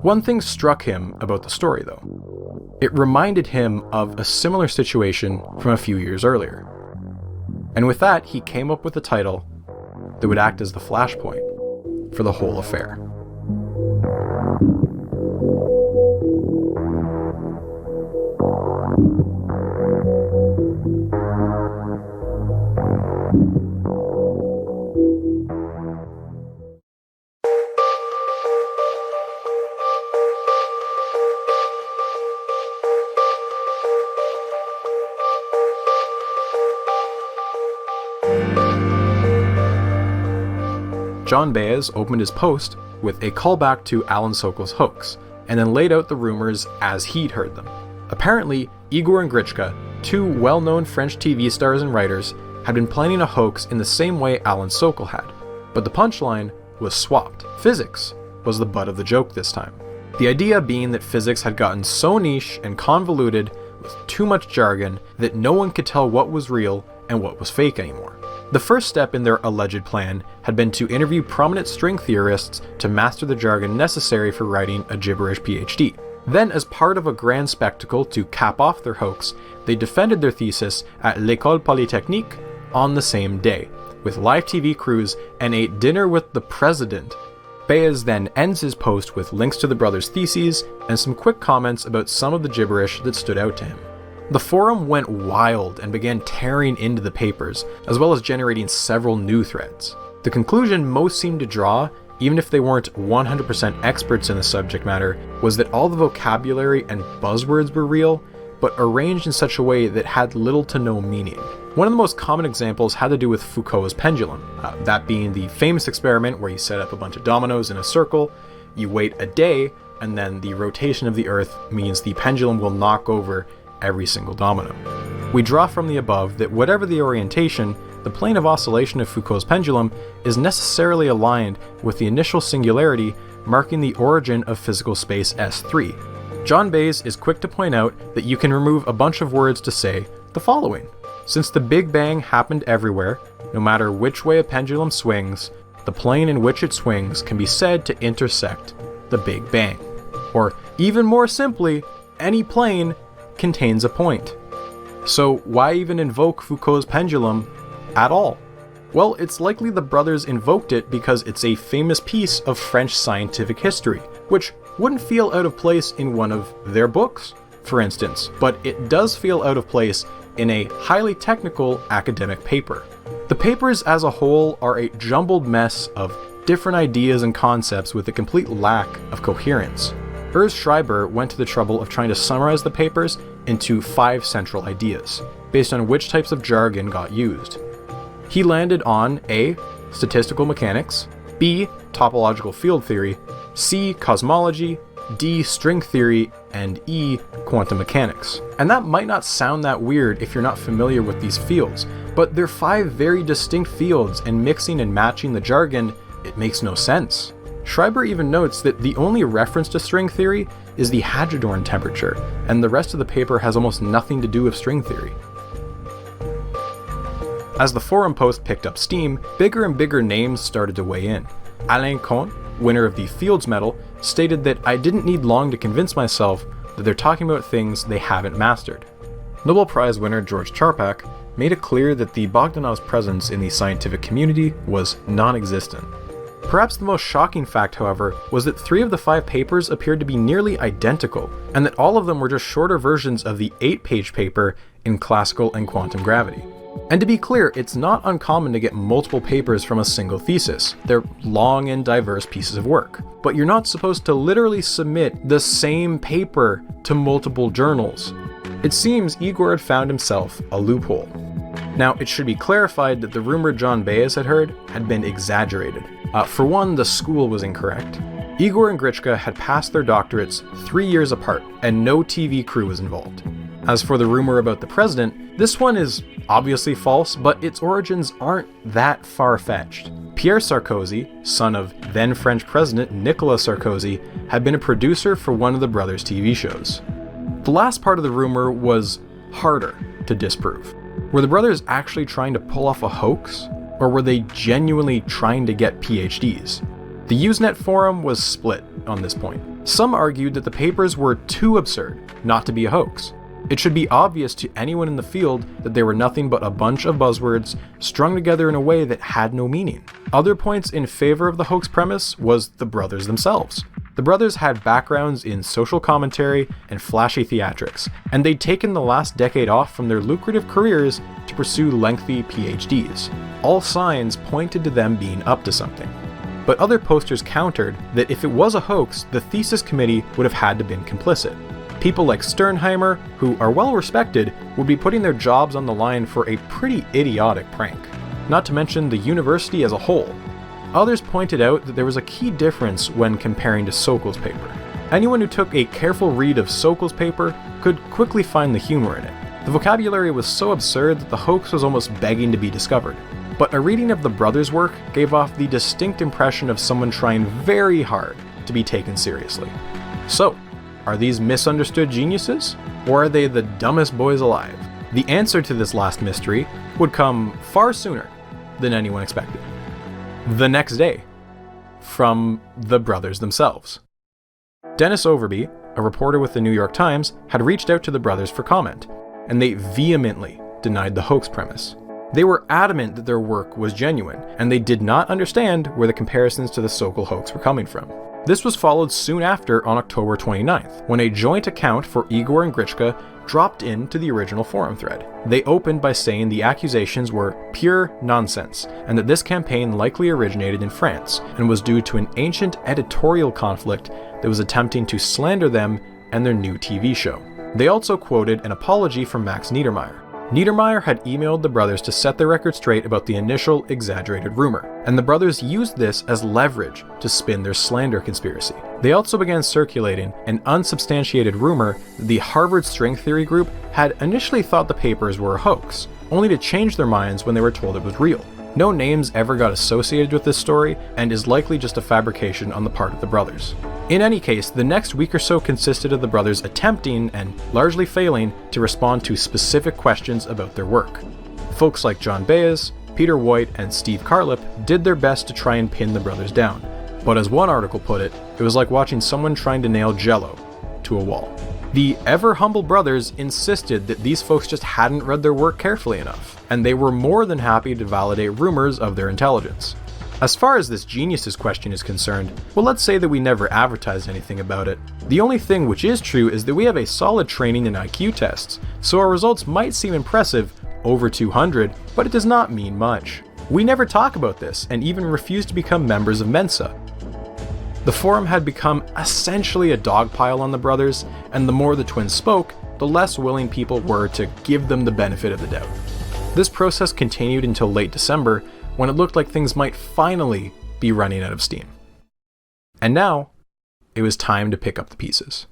One thing struck him about the story though. It reminded him of a similar situation from a few years earlier. And with that, he came up with a title that would act as the flashpoint for the whole affair. John Baez opened his post with a callback to Alan Sokol's hoax, and then laid out the rumors as he'd heard them. Apparently, Igor and Grichka, two well-known French TV stars and writers, had been planning a hoax in the same way Alan Sokol had, but the punchline was swapped. Physics was the butt of the joke this time. The idea being that physics had gotten so niche and convoluted with too much jargon that no one could tell what was real and what was fake anymore. The first step in their alleged plan had been to interview prominent string theorists to master the jargon necessary for writing a gibberish PhD. Then, as part of a grand spectacle to cap off their hoax, they defended their thesis at l'École Polytechnique on the same day, with live TV crews and ate dinner with the president. Baez then ends his post with links to the brothers' theses and some quick comments about some of the gibberish that stood out to him. The forum went wild and began tearing into the papers, as well as generating several new threads. The conclusion most seemed to draw, even if they weren't 100% experts in the subject matter, was that all the vocabulary and buzzwords were real, but arranged in such a way that had little to no meaning. One of the most common examples had to do with Foucault's pendulum, that being the famous experiment where you set up a bunch of dominoes in a circle, you wait a day, and then the rotation of the Earth means the pendulum will knock over every single domino. We draw from the above that whatever the orientation, the plane of oscillation of Foucault's pendulum is necessarily aligned with the initial singularity marking the origin of physical space S3. John Baez is quick to point out that you can remove a bunch of words to say the following. Since the Big Bang happened everywhere, no matter which way a pendulum swings, the plane in which it swings can be said to intersect the Big Bang. Or even more simply, any plane contains a point. So why even invoke Foucault's pendulum at all? Well, it's likely the brothers invoked it because it's a famous piece of French scientific history, which wouldn't feel out of place in one of their books, for instance, but it does feel out of place in a highly technical academic paper. The papers as a whole are a jumbled mess of different ideas and concepts with a complete lack of coherence. Urs Schreiber went to the trouble of trying to summarize the papers into 5 central ideas, based on which types of jargon got used. He landed on A. Statistical mechanics, B. Topological field theory, C. Cosmology, D. String theory, and E. Quantum mechanics. And that might not sound that weird if you're not familiar with these fields, but they're 5 very distinct fields, and mixing and matching the jargon, it makes no sense. Schreiber even notes that the only reference to string theory is the Hadron temperature, and the rest of the paper has almost nothing to do with string theory. As the forum post picked up steam, bigger and bigger names started to weigh in. Alain Conte, winner of the Fields Medal, stated that I didn't need long to convince myself that they're talking about things they haven't mastered. Nobel Prize winner George Charpak made it clear that the Bogdanov's presence in the scientific community was non-existent. Perhaps the most shocking fact, however, was that 3 of the 5 papers appeared to be nearly identical, and that all of them were just shorter versions of the 8-page paper in classical and quantum gravity. And to be clear, it's not uncommon to get multiple papers from a single thesis. They're long and diverse pieces of work. But you're not supposed to literally submit the same paper to multiple journals. It seems Igor had found himself a loophole. Now, it should be clarified that the rumor John Baez had heard had been exaggerated. For one, the school was incorrect. Igor and Grichka had passed their doctorates 3 years apart, and no TV crew was involved. As for the rumor about the president, this one is obviously false, but its origins aren't that far-fetched. Pierre Sarkozy, son of then French President Nicolas Sarkozy, had been a producer for one of the brothers' TV shows. The last part of the rumor was harder to disprove. Were the brothers actually trying to pull off a hoax, or were they genuinely trying to get PhDs? The Usenet forum was split on this point. Some argued that the papers were too absurd not to be a hoax. It should be obvious to anyone in the field that they were nothing but a bunch of buzzwords strung together in a way that had no meaning. Other points in favor of the hoax premise was the brothers themselves. The brothers had backgrounds in social commentary and flashy theatrics, and they'd taken the last decade off from their lucrative careers to pursue lengthy PhDs. All signs pointed to them being up to something. But other posters countered that if it was a hoax, the thesis committee would have had to been complicit. People like Sternheimer, who are well respected, would be putting their jobs on the line for a pretty idiotic prank. Not to mention the university as a whole. Others pointed out that there was a key difference when comparing to Sokol's paper. Anyone who took a careful read of Sokol's paper could quickly find the humor in it. The vocabulary was so absurd that the hoax was almost begging to be discovered. But a reading of the brothers' work gave off the distinct impression of someone trying very hard to be taken seriously. So, are these misunderstood geniuses? Or are they the dumbest boys alive? The answer to this last mystery would come far sooner than anyone expected. The next day, from the brothers themselves. Dennis Overby, a reporter with the New York Times, had reached out to the brothers for comment, and they vehemently denied the hoax premise. They were adamant that their work was genuine, and they did not understand where the comparisons to the Sokol hoax were coming from. This was followed soon after on October 29th, when a joint account for Igor and Grichka dropped into the original forum thread. They opened by saying the accusations were pure nonsense, and that this campaign likely originated in France and was due to an ancient editorial conflict that was attempting to slander them and their new TV show. They also quoted an apology from Max Niedermeyer. Niedermeyer had emailed the brothers to set their record straight about the initial exaggerated rumor, and the brothers used this as leverage to spin their slander conspiracy. They also began circulating an unsubstantiated rumor that the Harvard String Theory group had initially thought the papers were a hoax, only to change their minds when they were told it was real. No names ever got associated with this story, and is likely just a fabrication on the part of the brothers. In any case, the next week or so consisted of the brothers attempting, and largely failing, to respond to specific questions about their work. Folks like John Baez, Peter Woit, and Steve Carlip did their best to try and pin the brothers down. But as one article put it, it was like watching someone trying to nail Jell-O to a wall. The ever-humble brothers insisted that these folks just hadn't read their work carefully enough, and they were more than happy to validate rumors of their intelligence. As far as this geniuses question is concerned, well, let's say that we never advertised anything about it. The only thing which is true is that we have a solid training in IQ tests, so our results might seem impressive, over 200, but it does not mean much. We never talk about this, and even refuse to become members of Mensa. The forum had become essentially a dogpile on the brothers, and the more the twins spoke, the less willing people were to give them the benefit of the doubt. This process continued until late December, when it looked like things might finally be running out of steam. And now, it was time to pick up the pieces.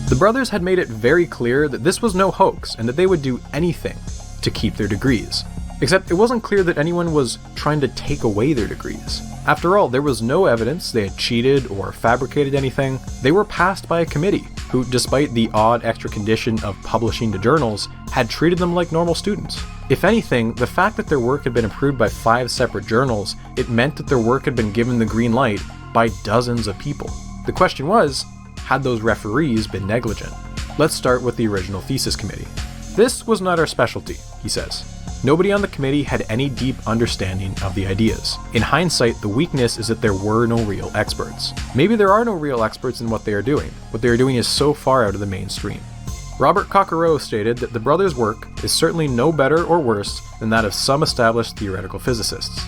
The brothers had made it very clear that this was no hoax and that they would do anything to keep their degrees. Except it wasn't clear that anyone was trying to take away their degrees. After all, there was no evidence they had cheated or fabricated anything. They were passed by a committee who, despite the odd extra condition of publishing to journals, had treated them like normal students. If anything, the fact that their work had been approved by 5 separate journals, it meant that their work had been given the green light by dozens of people. The question was, had those referees been negligent? Let's start with the original thesis committee. This was not our specialty, he says. Nobody on the committee had any deep understanding of the ideas. In hindsight, the weakness is that there were no real experts. Maybe there are no real experts in what they are doing. What they are doing is so far out of the mainstream. Robert Cockerill stated that the brothers' work is certainly no better or worse than that of some established theoretical physicists.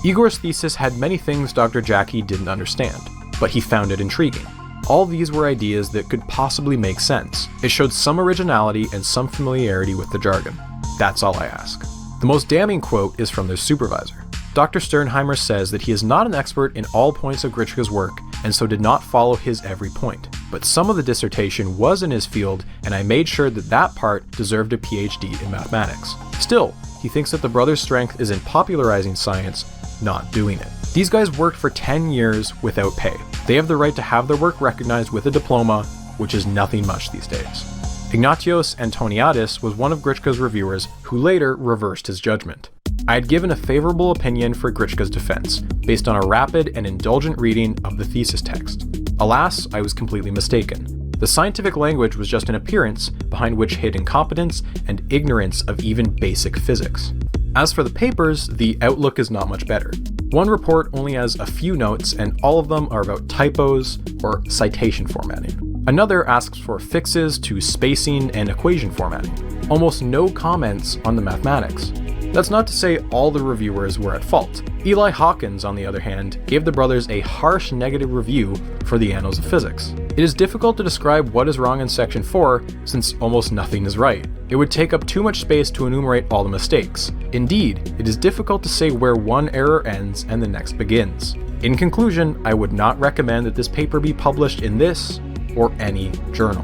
Igor's thesis had many things Dr. Jackie didn't understand, but he found it intriguing. All these were ideas that could possibly make sense. It showed some originality and some familiarity with the jargon. That's all I ask. The most damning quote is from their supervisor. Dr. Sternheimer says that he is not an expert in all points of Grichka's work, and so did not follow his every point. But some of the dissertation was in his field, and I made sure that that part deserved a PhD in mathematics. Still, he thinks that the brothers' strength is in popularizing science, not doing it. These guys worked for 10 years without pay. They have the right to have their work recognized with a diploma, which is nothing much these days. Ignatios Antoniadis was one of Grichka's reviewers who later reversed his judgment. I had given a favorable opinion for Grichka's defense, based on a rapid and indulgent reading of the thesis text. Alas, I was completely mistaken. The scientific language was just an appearance behind which hid incompetence and ignorance of even basic physics. As for the papers, the outlook is not much better. One report only has a few notes, and all of them are about typos or citation formatting. Another asks for fixes to spacing and equation formatting. Almost no comments on the mathematics. That's not to say all the reviewers were at fault. Eli Hawkins, on the other hand, gave the brothers a harsh negative review for the Annals of Physics. It is difficult to describe what is wrong in Section 4 since almost nothing is right. It would take up too much space to enumerate all the mistakes. Indeed, it is difficult to say where one error ends and the next begins. In conclusion, I would not recommend that this paper be published in this or any journal.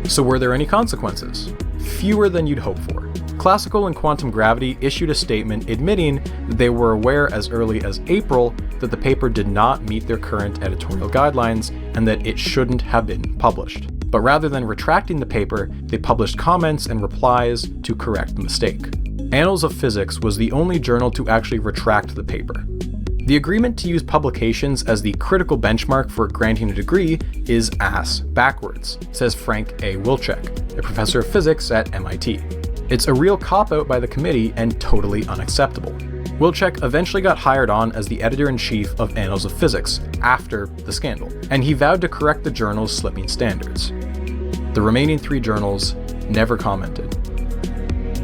So were there any consequences? Fewer than you'd hope for. Classical and Quantum Gravity issued a statement admitting that they were aware as early as April that the paper did not meet their current editorial guidelines and that it shouldn't have been published. But rather than retracting the paper, they published comments and replies to correct the mistake. Annals of Physics was the only journal to actually retract the paper. The agreement to use publications as the critical benchmark for granting a degree is ass backwards, says Frank A. Wilczek, a professor of physics at MIT. It's a real cop-out by the committee and totally unacceptable. Wilczek eventually got hired on as the editor-in-chief of Annals of Physics after the scandal, and he vowed to correct the journal's slipping standards. The remaining 3 journals never commented.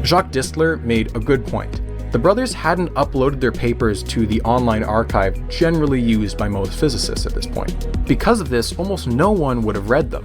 Jacques Distler made a good point. The brothers hadn't uploaded their papers to the online archive generally used by most physicists at this point. Because of this, almost no one would have read them.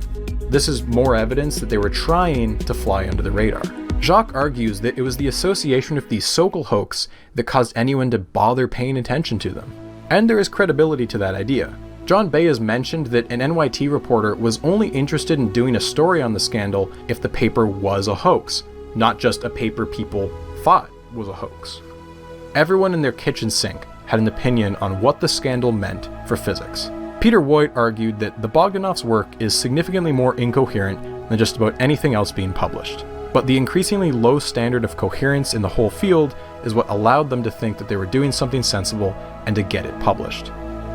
This is more evidence that they were trying to fly under the radar. Jacques argues that it was the association with the Sokal hoax that caused anyone to bother paying attention to them. And there is credibility to that idea. John Baez mentioned that an NYT reporter was only interested in doing a story on the scandal if the paper was a hoax, not just a paper people thought was a hoax. Everyone in their kitchen sink had an opinion on what the scandal meant for physics. Peter Woit argued that the Bogdanovs' work is significantly more incoherent than just about anything else being published. But the increasingly low standard of coherence in the whole field is what allowed them to think that they were doing something sensible and to get it published.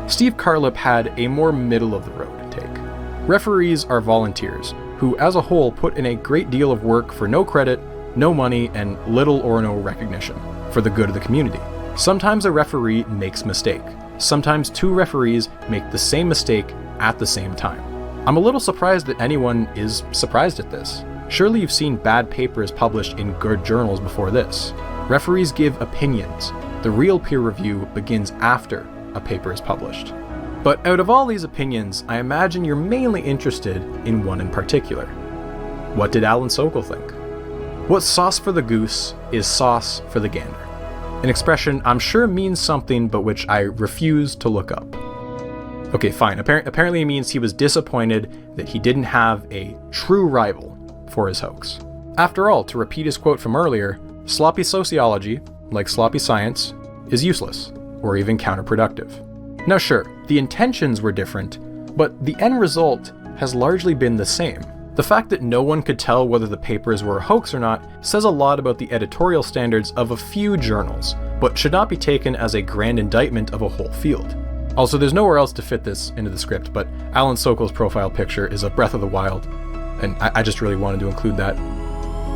Steve Carlip had a more middle-of-the-road take. Referees are volunteers, who as a whole put in a great deal of work for no credit, no money, and little or no recognition, for the good of the community. Sometimes a referee makes a mistake. Sometimes 2 referees make the same mistake at the same time. I'm a little surprised that anyone is surprised at this. Surely you've seen bad papers published in good journals before this. Referees give opinions. The real peer review begins after a paper is published. But out of all these opinions, I imagine you're mainly interested in one in particular. What did Alan Sokal think? What's sauce for the goose is sauce for the gander. An expression I'm sure means something but which I refuse to look up. Okay, fine. Apparently it means he was disappointed that he didn't have a true rival for his hoax. After all, to repeat his quote from earlier, sloppy sociology, like sloppy science, is useless, or even counterproductive. Now sure, the intentions were different, but the end result has largely been the same. The fact that no one could tell whether the papers were a hoax or not says a lot about the editorial standards of a few journals, but should not be taken as a grand indictment of a whole field. Also, there's nowhere else to fit this into the script, but Alan Sokal's profile picture is a Breath of the Wild, and I just really wanted to include that.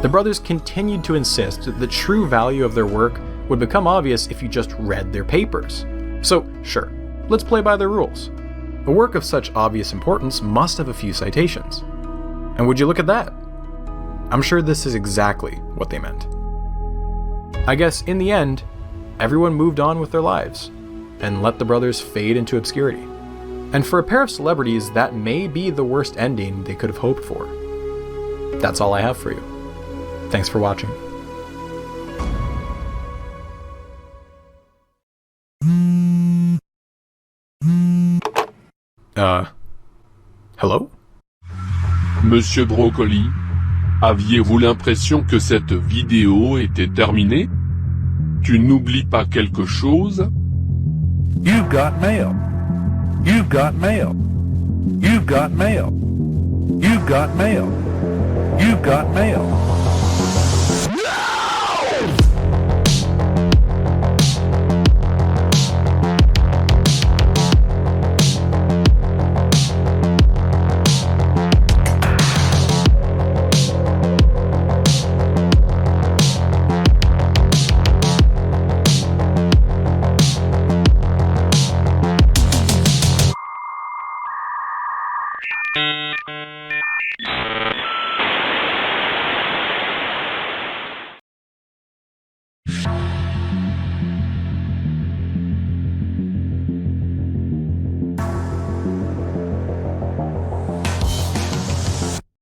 The brothers continued to insist that the true value of their work would become obvious if you just read their papers. So, sure, let's play by the rules. A work of such obvious importance must have a few citations. And would you look at that? I'm sure this is exactly what they meant. I guess, in the end, everyone moved on with their lives, and let the brothers fade into obscurity. And for a pair of celebrities, that may be the worst ending they could have hoped for. That's all I have for you. Thanks for watching. Hello? Monsieur Broccoli, aviez-vous l'impression que cette vidéo était terminée? Tu n'oublies pas quelque chose? You've got mail. You've got mail. You've got mail. You've got mail. You've got mail.